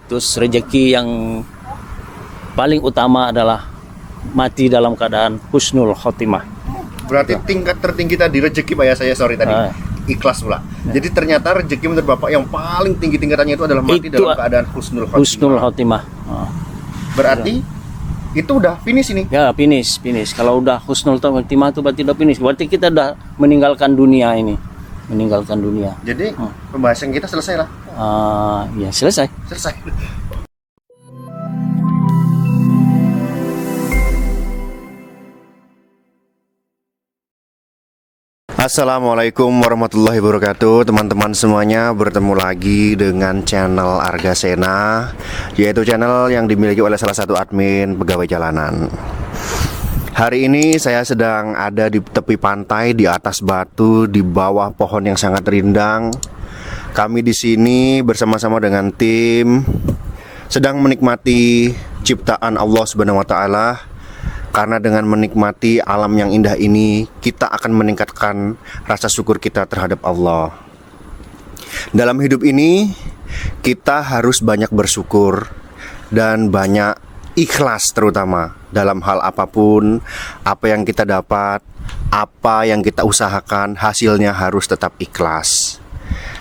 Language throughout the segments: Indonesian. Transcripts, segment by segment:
Terus rezeki yang paling utama adalah mati dalam keadaan husnul khotimah. Berarti tingkat tertinggi tadi rezeki Pak ya, saya sorry tadi. Ikhlas pula. Jadi ternyata rezeki menurut Bapak yang paling tinggi tingkatannya itu adalah mati dalam keadaan husnul khotimah. Husnul khotimah. Berarti itu udah finish ini. Ya, finish. Kalau udah husnul khotimah itu berarti udah finish. Berarti kita udah meninggalkan dunia ini. Jadi pembahasan kita selesai lah. Ya selesai. Assalamualaikum warahmatullahi wabarakatuh. Teman-teman semuanya, bertemu lagi dengan channel Argasena, yaitu channel yang dimiliki oleh salah satu admin pegawai jalanan. Hari ini saya sedang ada di tepi pantai, di atas batu, di bawah pohon yang sangat rindang. Kami di sini bersama-sama dengan tim sedang menikmati ciptaan Allah Subhanahu wa taala. Karena dengan menikmati alam yang indah ini, kita akan meningkatkan rasa syukur kita terhadap Allah. Dalam hidup ini, kita harus banyak bersyukur dan banyak ikhlas, terutama dalam hal apapun. Apa yang kita dapat, apa yang kita usahakan, hasilnya harus tetap ikhlas.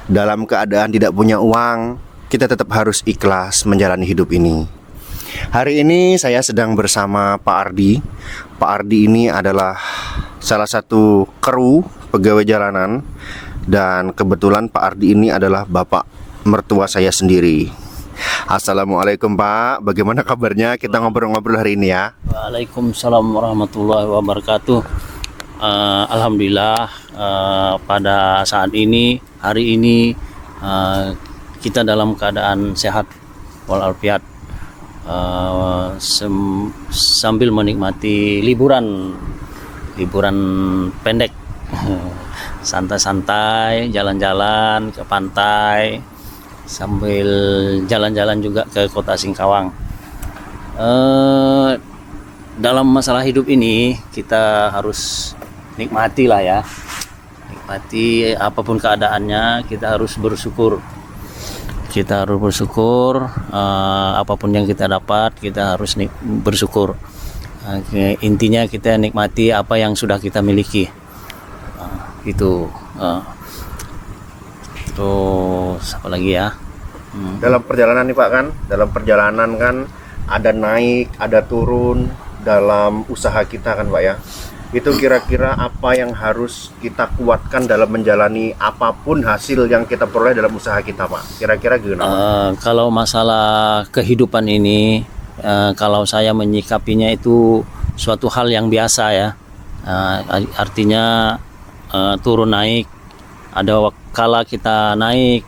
Dalam keadaan tidak punya uang, kita tetap harus ikhlas menjalani hidup ini. Hari ini saya sedang bersama Pak Ardi. Pak Ardi ini adalah salah satu kru pegawai jalanan, dan kebetulan Pak Ardi ini adalah bapak mertua saya sendiri. Assalamualaikum Pak, bagaimana kabarnya? Kita ngobrol-ngobrol hari ini ya. Waalaikumsalam warahmatullahi wabarakatuh. Alhamdulillah, pada saat ini, hari ini kita dalam keadaan sehat walafiat. Sambil menikmati liburan pendek, santai-santai, jalan-jalan ke pantai, sambil jalan-jalan juga ke kota Singkawang. Dalam masalah hidup ini kita harus nikmati lah ya, nikmati apapun keadaannya. Kita harus bersyukur. Apapun yang kita dapat, kita harus bersyukur. Intinya kita nikmati apa yang sudah kita miliki. Terus apa lagi ya? Dalam perjalanan nih Pak dalam perjalanan kan ada naik, ada turun dalam usaha kita kan Pak ya. Itu kira-kira apa yang harus kita kuatkan dalam menjalani apapun hasil yang kita peroleh dalam usaha kita Pak? Kira-kira gimana? Kalau masalah kehidupan ini, kalau saya menyikapinya itu suatu hal yang biasa ya. Artinya turun naik, ada kala kita naik,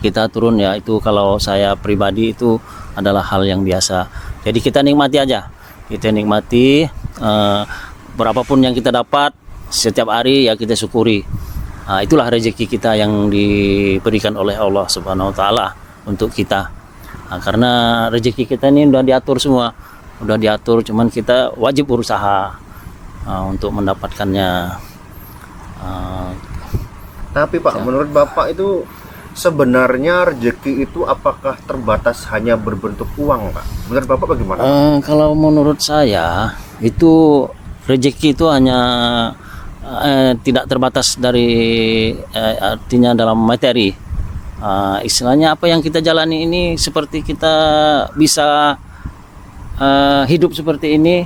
kita turun ya. Itu kalau saya pribadi itu adalah hal yang biasa. Jadi kita nikmati aja, berapapun yang kita dapat setiap hari ya kita syukuri. Itulah rezeki kita yang diberikan oleh Allah Subhanahu wa taala untuk kita. Karena rezeki kita ini udah diatur semua. Cuman kita wajib berusaha untuk mendapatkannya. Tapi Pak, menurut Bapak itu sebenarnya rezeki itu apakah terbatas hanya berbentuk uang Pak? Menurut Bapak bagaimana? Kalau menurut saya itu rezeki itu hanya tidak terbatas dari artinya dalam materi. Istilahnya apa yang kita jalani ini, seperti kita bisa hidup seperti ini,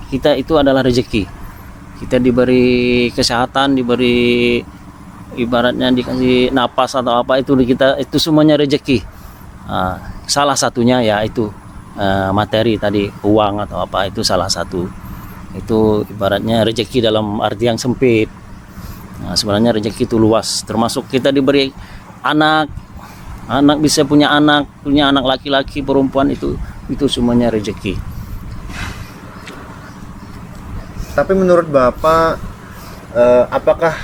kita itu adalah rezeki. Kita diberi kesehatan, diberi ibaratnya dikasih napas atau apa, itu itu semuanya rezeki. Salah satunya ya itu materi tadi, uang atau apa, itu salah satu. Itu ibaratnya rezeki dalam arti yang sempit. Sebenarnya rezeki itu luas, termasuk kita diberi anak bisa punya anak laki-laki, perempuan, itu semuanya rezeki. Tapi menurut Bapak, apakah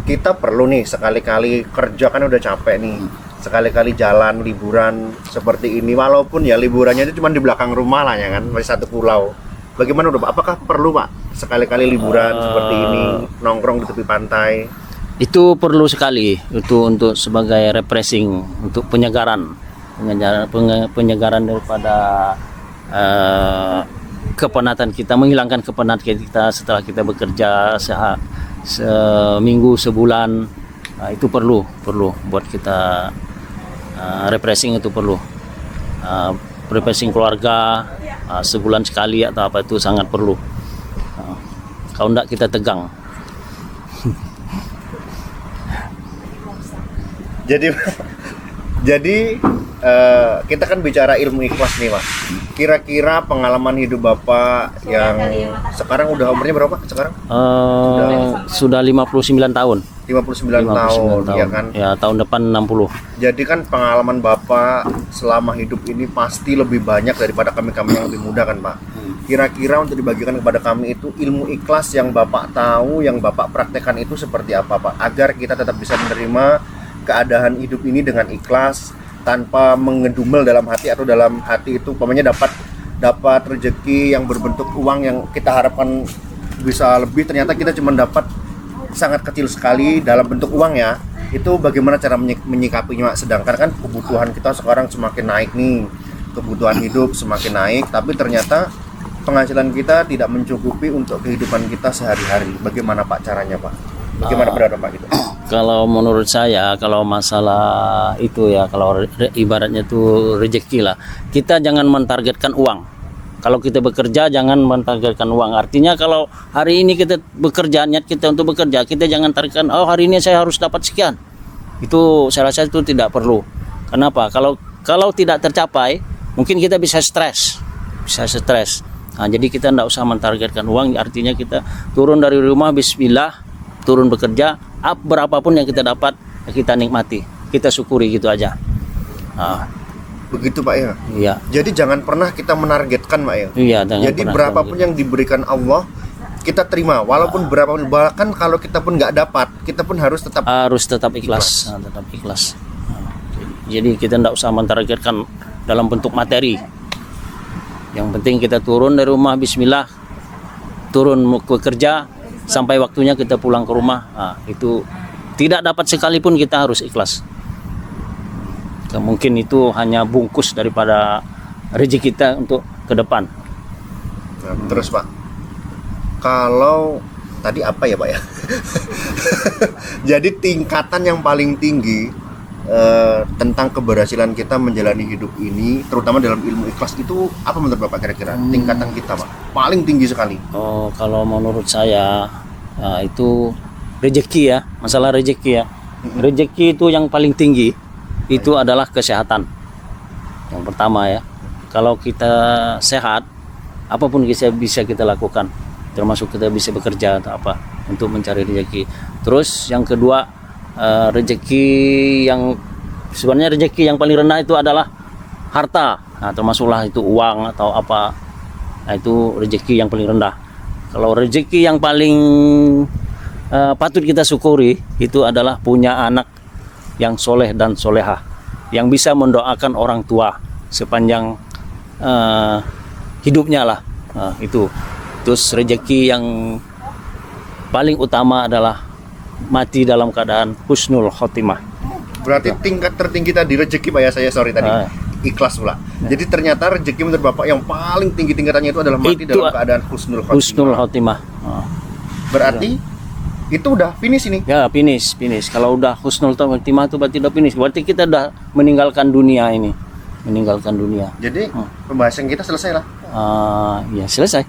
kita perlu nih sekali-kali kerja, kan udah capek nih, sekali-kali jalan liburan seperti ini, walaupun ya liburannya itu cuma di belakang rumah lah ya kan, masih satu pulau. Bagaimana udah Pak? Apakah perlu Pak sekali-kali liburan seperti ini, nongkrong di tepi pantai? Itu perlu sekali, itu untuk sebagai refreshing, untuk penyegaran. penyegaran daripada kepenatan kita, menghilangkan kepenatan kita setelah kita bekerja seminggu, sebulan. Itu perlu buat kita refreshing, itu perlu refreshing keluarga sebulan sekali atau apa, itu sangat perlu. Kalau enggak kita tegang. Jadi kita kan bicara ilmu ikhlas nih, Mas. Kira-kira pengalaman hidup Bapak yang sekarang udah umurnya berapa sekarang? Sudah 59 tahun. 59 tahun, ya kan? Ya, tahun depan 60. Jadi kan pengalaman Bapak selama hidup ini pasti lebih banyak daripada kami-kami yang lebih muda kan, Pak? Kira-kira untuk dibagikan kepada kami itu ilmu ikhlas yang Bapak tahu, yang Bapak praktekkan itu seperti apa, Pak? Agar kita tetap bisa menerima keadaan hidup ini dengan ikhlas, tanpa mengedumel dalam hati, atau dalam hati itu umpamanya dapat rezeki yang berbentuk uang yang kita harapkan bisa lebih, ternyata kita cuma dapat sangat kecil sekali dalam bentuk uang ya. Itu bagaimana cara menyikapinya, Pak? Sedangkan kan kebutuhan kita sekarang semakin naik nih, kebutuhan hidup semakin naik, tapi ternyata penghasilan kita tidak mencukupi untuk kehidupan kita sehari-hari. Bagaimana Pak caranya, Pak? Bagaimana berada Pak gitu? Kalau menurut saya, kalau masalah itu ya, kalau ibaratnya itu rezeki lah, kita jangan mentargetkan uang. Kalau kita bekerja jangan mentargetkan uang. Artinya kalau hari ini kita bekerja, niat kita untuk bekerja, kita jangan targetkan, oh hari ini saya harus dapat sekian. Itu saya rasa itu tidak perlu. Kenapa? Kalau tidak tercapai, mungkin kita bisa stres. Nah, jadi kita tidak usah mentargetkan uang. Artinya kita turun dari rumah, bismillah, turun bekerja, berapapun yang kita dapat kita nikmati, kita syukuri, gitu aja. Nah, begitu Pak ya? Iya. Jadi jangan pernah kita menargetkan Pak ya? Iya. Jadi berapapun yang diberikan Allah kita terima, walaupun berapapun, bahkan kalau kita pun nggak dapat, kita pun harus tetap ikhlas. Nah, tetap ikhlas. Nah, jadi kita tidak usah mentargetkan dalam bentuk materi. Yang penting kita turun dari rumah, bismillah, turun bekerja, sampai waktunya kita pulang ke rumah. Nah, itu tidak dapat sekalipun kita harus ikhlas. Mungkin itu hanya bungkus daripada rezeki kita untuk ke depan. Nah, terus Pak, kalau tadi apa ya Pak ya? Jadi tingkatan yang paling tinggi tentang keberhasilan kita menjalani hidup ini, terutama dalam ilmu ikhlas, itu apa menurut Bapak kira-kira? Tingkatan kita Pak, paling tinggi sekali. Oh, kalau menurut saya itu rezeki ya, masalah rezeki ya. Rezeki itu yang paling tinggi itu adalah kesehatan. Yang pertama ya, kalau kita sehat, apapun bisa kita lakukan, termasuk kita bisa bekerja atau apa untuk mencari rezeki. Terus yang kedua, rezeki yang sebenarnya rezeki yang paling rendah itu adalah harta. Nah, termasuklah itu uang atau apa. Nah, itu rezeki yang paling rendah. Kalau rezeki yang paling patut kita syukuri itu adalah punya anak yang soleh dan solehah, yang bisa mendoakan orang tua sepanjang hidupnya lah. Itu. Terus rezeki yang paling utama adalah mati dalam keadaan husnul khotimah. Berarti tingkat tertinggi tadi rezeki Pak ya, saya sorry tadi ikhlas pula. Jadi ternyata rezeki menurut Bapak yang paling tinggi tingkatannya itu adalah mati dalam keadaan husnul khotimah. Husnul khotimah. Berarti itu udah finish ini? Ya, finish. Kalau udah husnul khotimah itu berarti udah finish. Berarti kita udah meninggalkan dunia ini. Jadi pembahasan kita selesai lah. Ya, selesai.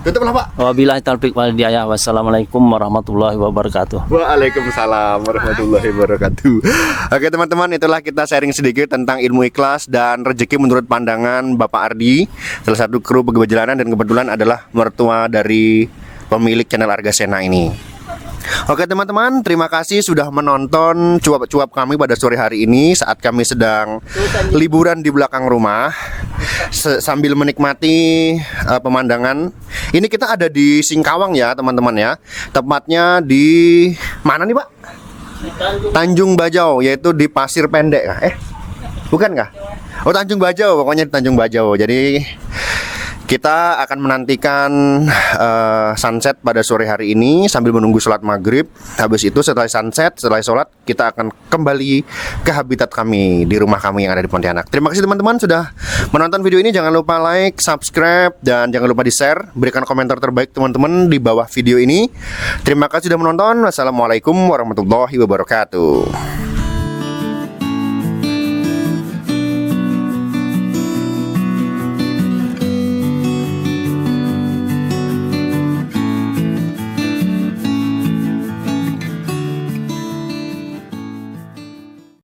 Tutuplah Pak. Wabillahi taufiq wal hidayah. Wassalamualaikum warahmatullahi wabarakatuh. Waalaikumsalam warahmatullahi wabarakatuh. Oke teman-teman, itulah kita sharing sedikit tentang ilmu ikhlas dan rezeki menurut pandangan Bapak Ardi, salah satu kru pegawai jalanan dan kebetulan adalah mertua dari pemilik channel Arga Sena ini. Oke teman-teman, terima kasih sudah menonton cuap-cuap kami pada sore hari ini saat kami sedang liburan di belakang rumah sambil menikmati pemandangan. Ini kita ada di Singkawang ya teman-teman ya. Tepatnya di mana nih Pak? Tanjung Bajau, yaitu di Pasir Pendek kah? Bukan kah? Oh, Tanjung Bajau, pokoknya di Tanjung Bajau. Jadi Kita akan menantikan sunset pada sore hari ini sambil menunggu sholat maghrib. Habis itu setelah sunset, setelah sholat, kita akan kembali ke habitat kami di rumah kami yang ada di Pontianak. Terima kasih teman-teman sudah menonton video ini. Jangan lupa like, subscribe, dan jangan lupa di-share. Berikan komentar terbaik teman-teman di bawah video ini. Terima kasih sudah menonton. Wassalamualaikum warahmatullahi wabarakatuh.